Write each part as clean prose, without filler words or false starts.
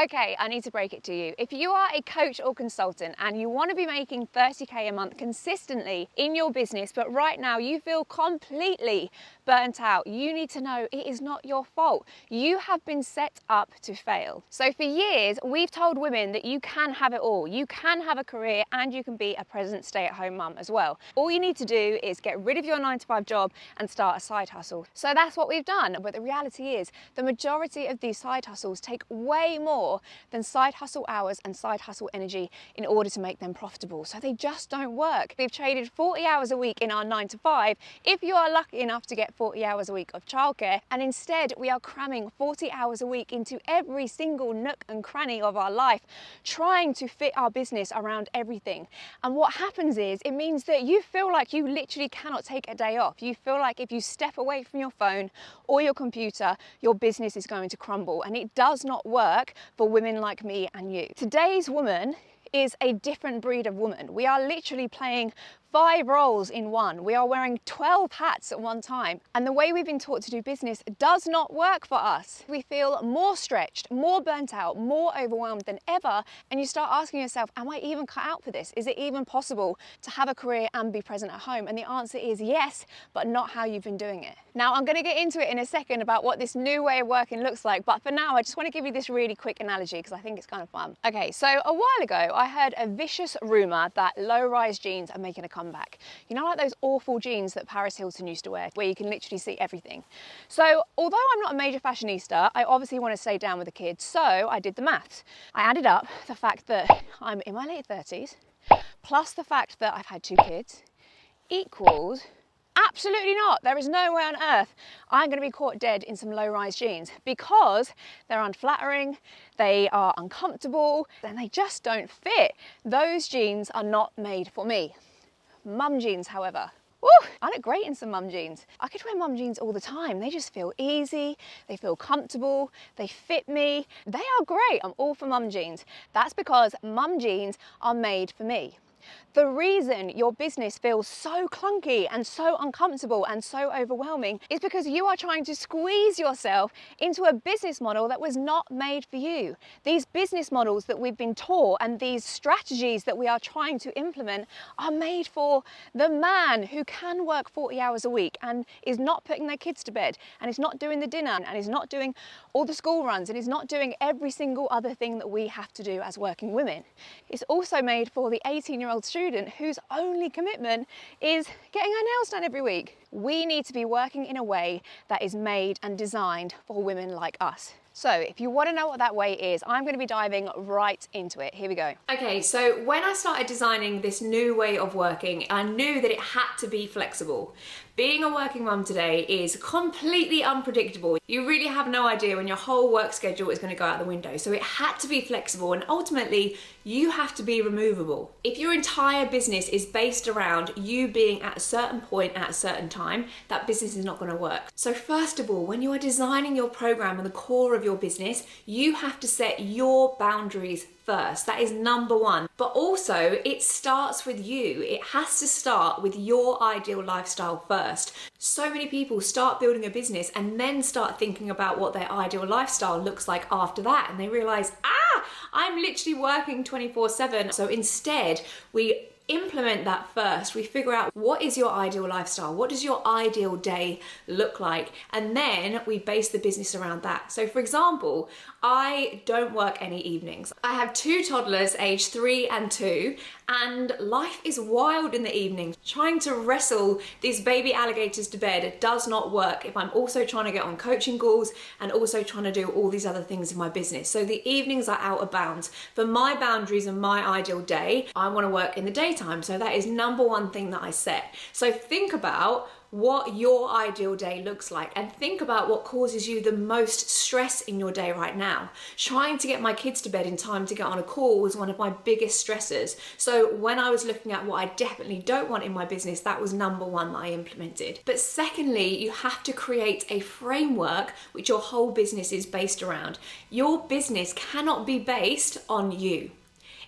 Okay, I need to break it to you. If you are a coach or consultant and you want to be making 30k a month consistently in your business, but right now you feel completely burnt out, you need to know it is not your fault. You have been set up to fail. So for years, we've told women that you can have it all. You can have a career and you can be a present stay-at-home mum as well. All you need to do is get rid of your 9-to-5 job and start a side hustle. So that's what we've done. But the reality is the majority of these side hustles take way more than side hustle hours and side hustle energy in order to make them profitable. So they just don't work. We've traded 40 hours a week in our 9-to-5 if you are lucky enough to get 40 hours a week of childcare, and instead we are cramming 40 hours a week into every single nook and cranny of our life, trying to fit our business around everything. And what happens is it means that you feel like you literally cannot take a day off. You feel like if you step away from your phone or your computer, your business is going to crumble, and it does not work for women like me and you. Today's woman is a different breed of woman. We are literally playing 5 roles in one. We are wearing 12 hats at one time. And the way we've been taught to do business does not work for us. We feel more stretched, more burnt out, more overwhelmed than ever. And you start asking yourself, am I even cut out for this? Is it even possible to have a career and be present at home? And the answer is yes, but not how you've been doing it. Now, I'm gonna get into it in a second about what this new way of working looks like. But for now, I just wanna give you this really quick analogy because I think it's kind of fun. Okay, so a while ago, I heard a vicious rumor that low-rise jeans are making a comeback. You know, like those awful jeans that Paris Hilton used to wear, where you can literally see everything. So although I'm not a major fashionista, I obviously want to stay down with the kids. So I did the maths. I added up the fact that I'm in my late 30s, plus the fact that I've had 2 kids, equals absolutely not. There is no way on earth I'm going to be caught dead in some low-rise jeans because they're unflattering, they are uncomfortable, and they just don't fit. Those jeans are not made for me. Mum jeans, however, woo, I look great in some mum jeans. I could wear mum jeans all the time. They just feel easy, they feel comfortable, they fit me. They are great. I'm all for mum jeans. That's because mum jeans are made for me. The reason your business feels so clunky and so uncomfortable and so overwhelming is because you are trying to squeeze yourself into a business model that was not made for you. These business models that we've been taught and these strategies that we are trying to implement are made for the man who can work 40 hours a week and is not putting their kids to bed and is not doing the dinner and is not doing all the school runs and is not doing every single other thing that we have to do as working women. It's also made for the 18-year-old student whose only commitment is getting her nails done every week. We need to be working in a way that is made and designed for women like us. So if you want to know what that way is, I'm going to be diving right into it. Here we go. Okay, so when I started designing this new way of working, I knew that it had to be flexible. Being a working mum today is completely unpredictable. You really have no idea when your whole work schedule is going to go out the window. So it had to be flexible, and ultimately you have to be removable. If your entire business is based around you being at a certain point at a certain time, that business is not going to work. So first of all, when you are designing your program and the core of your business, you have to set your boundaries first. That is number one. But also, it starts with you. It has to start with your ideal lifestyle first. So many people start building a business and then start thinking about what their ideal lifestyle looks like after that, and they realize, I'm literally working 24/7. So instead, we implement that first. We figure out what is your ideal lifestyle, what does your ideal day look like, and then we base the business around that. So for example, I don't work any evenings. I have 2 toddlers aged 3 and 2, and life is wild in the evenings. Trying to wrestle these baby alligators to bed does not work if I'm also trying to get on coaching calls and also trying to do all these other things in my business. So the evenings are out of bounds. For my boundaries and my ideal day, I want to work in the daytime. So that is number one thing that I set. So think about what your ideal day looks like and think about what causes you the most stress in your day right now. Trying to get my kids to bed in time to get on a call was one of my biggest stressors. So when I was looking at what I definitely don't want in my business, that was number one that I implemented. But secondly, you have to create a framework which your whole business is based around. Your business cannot be based on you.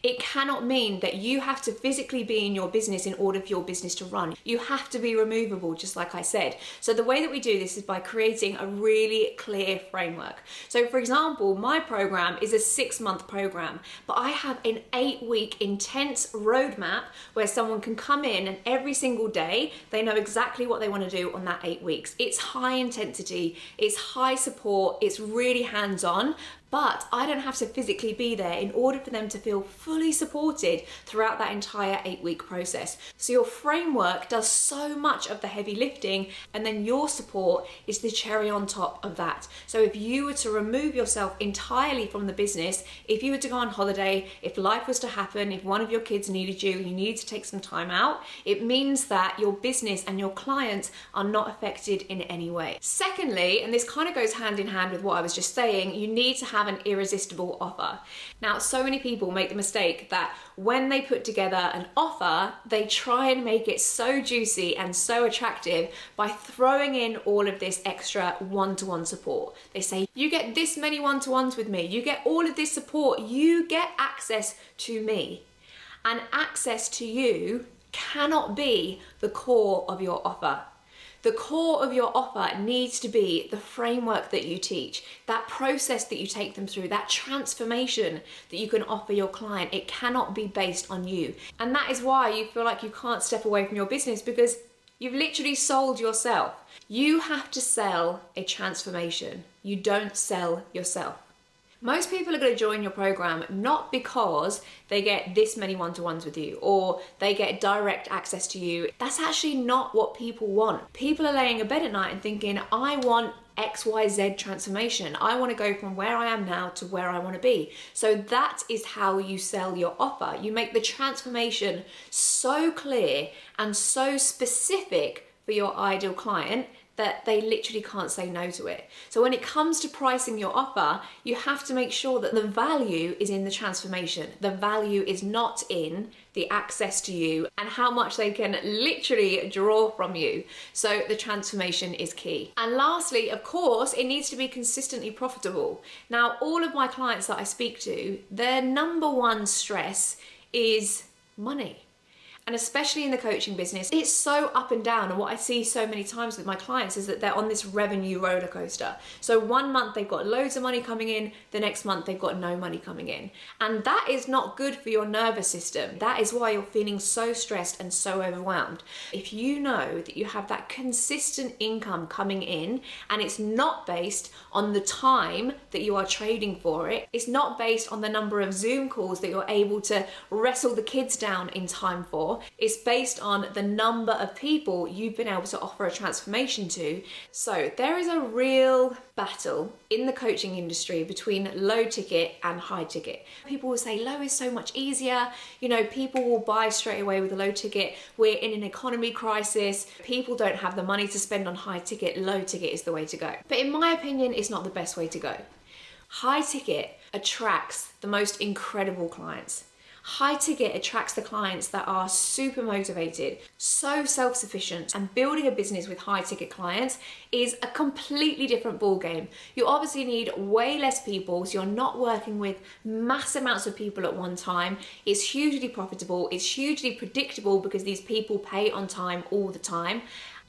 It cannot mean that you have to physically be in your business in order for your business to run. You have to be removable, just like I said. So the way that we do this is by creating a really clear framework. So for example, my program is a 6-month program, but I have an 8-week intense roadmap where someone can come in and every single day, they know exactly what they want to do on that 8 weeks. It's high intensity, it's high support, it's really hands-on, but I don't have to physically be there in order for them to feel fully supported throughout that entire 8-week process. So your framework does so much of the heavy lifting, and then your support is the cherry on top of that. So if you were to remove yourself entirely from the business, if you were to go on holiday, if life was to happen, if one of your kids needed you needed to take some time out, it means that your business and your clients are not affected in any way. Secondly, and this kind of goes hand in hand with what I was just saying, you need to have an irresistible offer. Now, so many people make the mistake that when they put together an offer, they try and make it so juicy and so attractive by throwing in all of this extra one-to-one support. They say, you get this many one-to-ones with me, you get all of this support, you get access to me. And access to you cannot be the core of your offer. The core of your offer needs to be the framework that you teach, that process that you take them through, that transformation that you can offer your client. It cannot be based on you. And that is why you feel like you can't step away from your business, because you've literally sold yourself. You have to sell a transformation. You don't sell yourself. Most people are going to join your program not because they get this many one-to-ones with you or they get direct access to you. That's actually not what people want. People are laying in bed at night and thinking, I want XYZ transformation. I want to go from where I am now to where I want to be. So that is how you sell your offer. You make the transformation so clear and so specific for your ideal client that they literally can't say no to it. So when it comes to pricing your offer, you have to make sure that the value is in the transformation. The value is not in the access to you and how much they can literally draw from you. So the transformation is key. And lastly, of course, it needs to be consistently profitable. Now, all of my clients that I speak to, their number one stress is money. And especially in the coaching business, it's so up and down. And what I see so many times with my clients is that they're on this revenue roller coaster. So one month they've got loads of money coming in, the next month they've got no money coming in. And that is not good for your nervous system. That is why you're feeling so stressed and so overwhelmed. If you know that you have that consistent income coming in and it's not based on the time that you are trading for it, it's not based on the number of Zoom calls that you're able to wrestle the kids down in time for, it's based on the number of people you've been able to offer a transformation to. So there is a real battle in the coaching industry between low ticket and high ticket. People will say low is so much easier. You know, people will buy straight away with a low ticket. We're in an economy crisis. People don't have the money to spend on high ticket. Low ticket is the way to go. But in my opinion, it's not the best way to go. High ticket attracts the most incredible clients. High ticket attracts the clients that are super motivated, so self-sufficient, and building a business with high ticket clients is a completely different ballgame. You obviously need way less people, so you're not working with mass amounts of people at one time. It's hugely profitable, it's hugely predictable because these people pay on time all the time.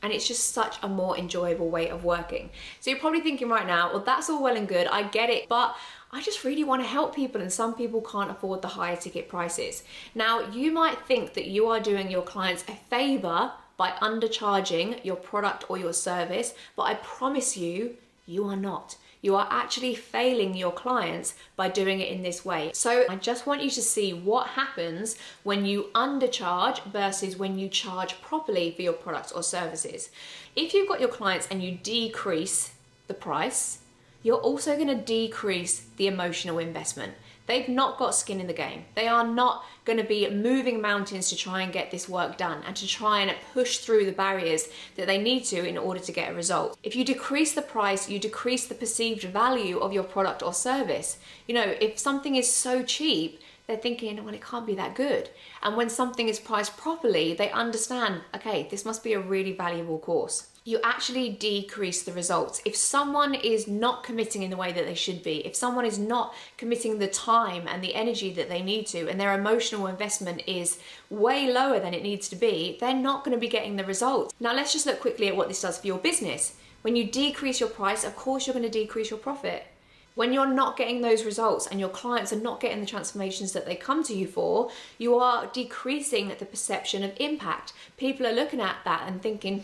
And it's just such a more enjoyable way of working. So you're probably thinking right now, well, that's all well and good, I get it, but I just really want to help people and some people can't afford the higher ticket prices. Now, you might think that you are doing your clients a favor by undercharging your product or your service, but I promise you, you are not. You are actually failing your clients by doing it in this way. So I just want you to see what happens when you undercharge versus when you charge properly for your products or services. If you've got your clients and you decrease the price, you're also going to decrease the emotional investment. They've not got skin in the game. They are not going to be moving mountains to try and get this work done and to try and push through the barriers that they need to in order to get a result. If you decrease the price, you decrease the perceived value of your product or service. You know, if something is so cheap, they're thinking, well, it can't be that good. And when something is priced properly, they understand, okay, this must be a really valuable course. you actually decrease the results. If someone is not committing in the way that they should be, if someone is not committing the time and the energy that they need to, and their emotional investment is way lower than it needs to be, they're not going to be getting the results. Now let's just look quickly at what this does for your business. When you decrease your price, of course you're going to decrease your profit. When you're not getting those results and your clients are not getting the transformations that they come to you for, you are decreasing the perception of impact. People are looking at that and thinking,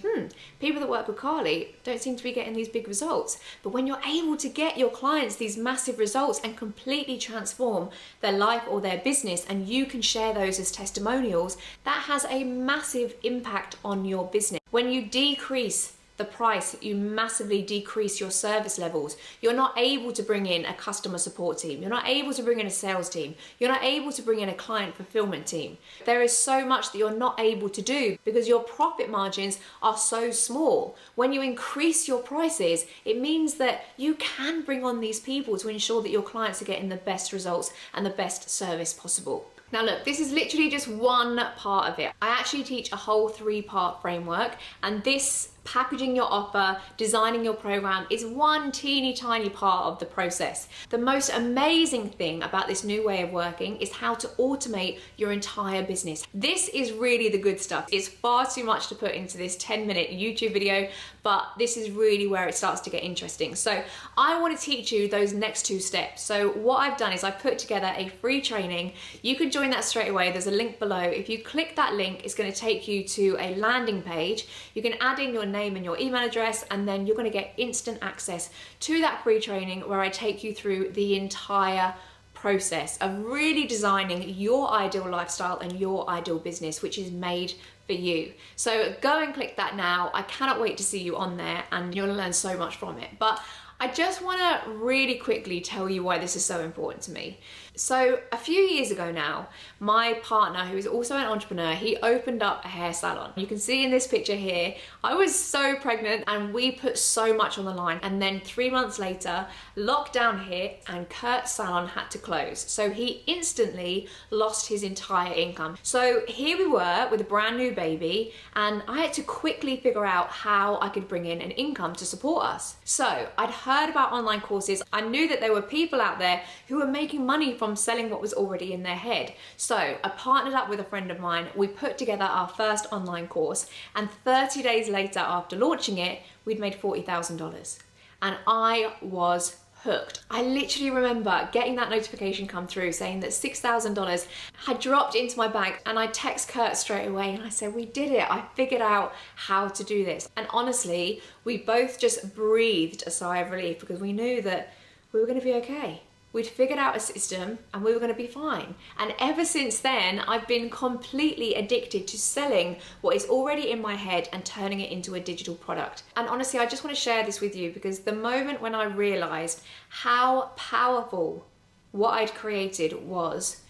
people that work with Carly don't seem to be getting these big results. But when you're able to get your clients these massive results and completely transform their life or their business, and you can share those as testimonials, that has a massive impact on your business. When you decrease the price, you massively decrease your service levels. You're not able to bring in a customer support team. You're not able to bring in a sales team. You're not able to bring in a client fulfillment team. There is so much that you're not able to do because your profit margins are so small. When you increase your prices, it means that you can bring on these people to ensure that your clients are getting the best results and the best service possible. Now look, this is literally just one part of it. I actually teach a whole 3-part framework, and this packaging your offer, designing your program is one teeny tiny part of the process. The most amazing thing about this new way of working is how to automate your entire business. This is really the good stuff. It's far too much to put into this 10-minute YouTube video, but this is really where it starts to get interesting. So I want to teach you those next 2 steps. So what I've done is I've put together a free training. You can join that straight away. There's a link below. If you click that link, it's going to take you to a landing page. You can add in your name and your email address, and then you're going to get instant access to that free training where I take you through the entire process of really designing your ideal lifestyle and your ideal business, which is made for you. So go and click that now. I cannot wait to see you on there, and you'll learn so much from it. But I just want to really quickly tell you why this is so important to me. So a few years ago now, my partner, who is also an entrepreneur, he opened up a hair salon. You can see in this picture here, I was so pregnant and we put so much on the line. And then 3 months later, lockdown hit and Kurt's salon had to close. So he instantly lost his entire income. So here we were with a brand new baby, and I had to quickly figure out how I could bring in an income to support us. So I'd heard about online courses. I knew that there were people out there who were making money from selling what was already in their head. So I partnered up with a friend of mine. We put together our first online course, and 30 days later after launching it, we'd made $40,000. And I was hooked. I literally remember getting that notification come through saying that $6,000 had dropped into my bank, and I text Kurt straight away and I said, we did it. I figured out how to do this. And honestly, we both just breathed a sigh of relief because we knew that we were going to be okay. We'd figured out a system and we were going to be fine. And ever since then, I've been completely addicted to selling what is already in my head and turning it into a digital product. And honestly, I just want to share this with you because the moment when I realized how powerful what I'd created was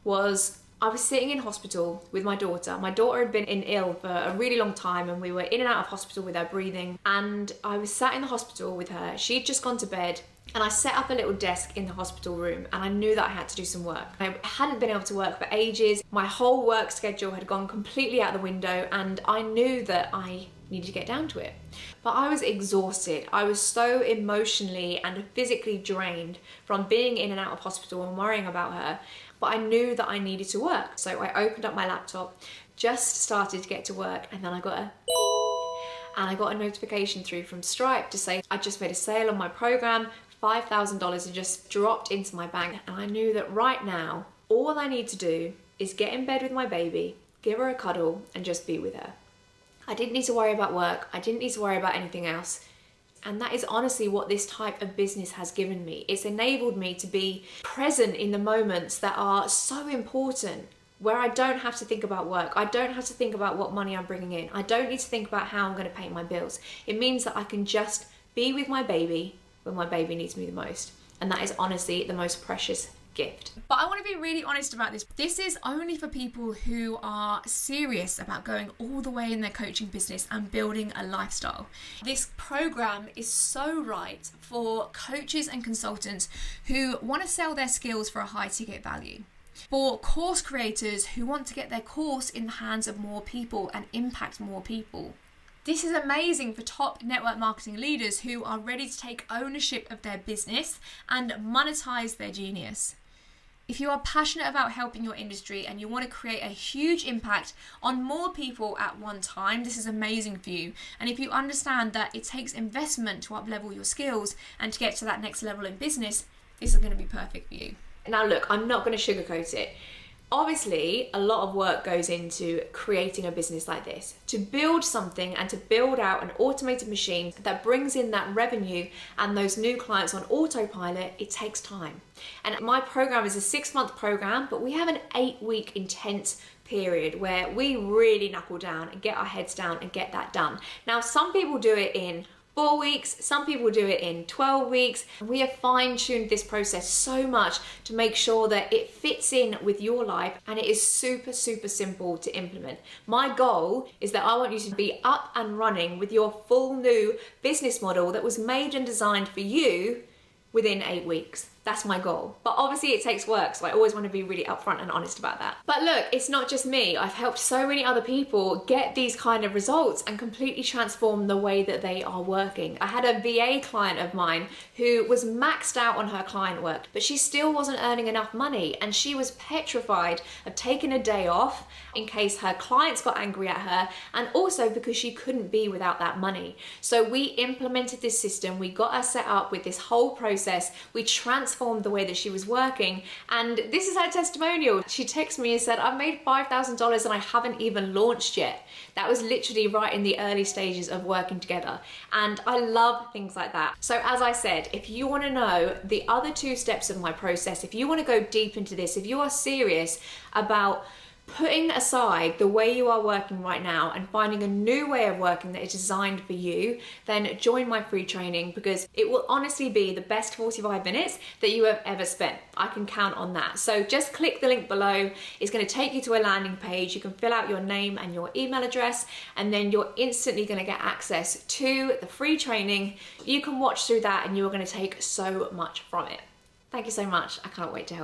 I was sitting in hospital with my daughter. My daughter had been ill for a really long time, and we were in and out of hospital with her breathing. And I was sat in the hospital with her. She'd just gone to bed. And I set up a little desk in the hospital room, and I knew that I had to do some work. I hadn't been able to work for ages. My whole work schedule had gone completely out the window, and I knew that I needed to get down to it. But I was exhausted. I was so emotionally and physically drained from being in and out of hospital and worrying about her. But I knew that I needed to work. So I opened up my laptop, just started to get to work, and then I got a notification through from Stripe to say I just made a sale on my program. $5,000 had just dropped into my bank, and I knew that right now all I need to do is get in bed with my baby, give her a cuddle, and just be with her. I didn't need to worry about work. I didn't need to worry about anything else. And that is honestly what this type of business has given me. It's enabled me to be present in the moments that are so important, where I don't have to think about work. I don't have to think about what money I'm bringing in. I don't need to think about how I'm going to pay my bills. It means that I can just be with my baby when my baby needs me the most. And that is honestly the most precious gift. But I want to be really honest about this. This is only for people who are serious about going all the way in their coaching business and building a lifestyle. This program is so right for coaches and consultants who want to sell their skills for a high ticket value. For course creators who want to get their course in the hands of more people and impact more people. This is amazing for top network marketing leaders who are ready to take ownership of their business and monetize their genius. If you are passionate about helping your industry and you want to create a huge impact on more people at one time, this is amazing for you. And if you understand that it takes investment to up-level your skills and to get to that next level in business, this is going to be perfect for you. Now look, I'm not going to sugarcoat it. Obviously, a lot of work goes into creating a business like this. To build something and to build out an automated machine that brings in that revenue and those new clients on autopilot, it takes time. And my program is a 6-month program, but we have an 8-week intense period where we really knuckle down and get our heads down and get that done. Now, some people do it in 4 weeks, some people do it in 12 weeks. We have fine-tuned this process so much to make sure that it fits in with your life, and it is super, super simple to implement. My goal is that I want you to be up and running with your full new business model that was made and designed for you within 8 weeks. That's my goal. But obviously it takes work, so I always want to be really upfront and honest about that. But look, it's not just me. I've helped so many other people get these kind of results and completely transform the way that they are working. I had a VA client of mine who was maxed out on her client work, but she still wasn't earning enough money, and she was petrified of taking a day off in case her clients got angry at her, and also because she couldn't be without that money. So we implemented this system, we got her set up with this whole process, we transformed the way that she was working, and this is her testimonial. She texted me and said, I've made $5,000 and I haven't even launched yet. That was literally right in the early stages of working together, and I love things like that. So as I said, if you want to know the other 2 steps of my process, if you want to go deep into this, if you are serious about putting aside the way you are working right now and finding a new way of working that is designed for you, then join my free training, because it will honestly be the best 45 minutes that you have ever spent. I can count on that. So just click the link below. It's going to take you to a landing page. You can fill out your name and your email address, and then you're instantly going to get access to the free training. You can watch through that and you're going to take so much from it. Thank you so much. I can't wait to help.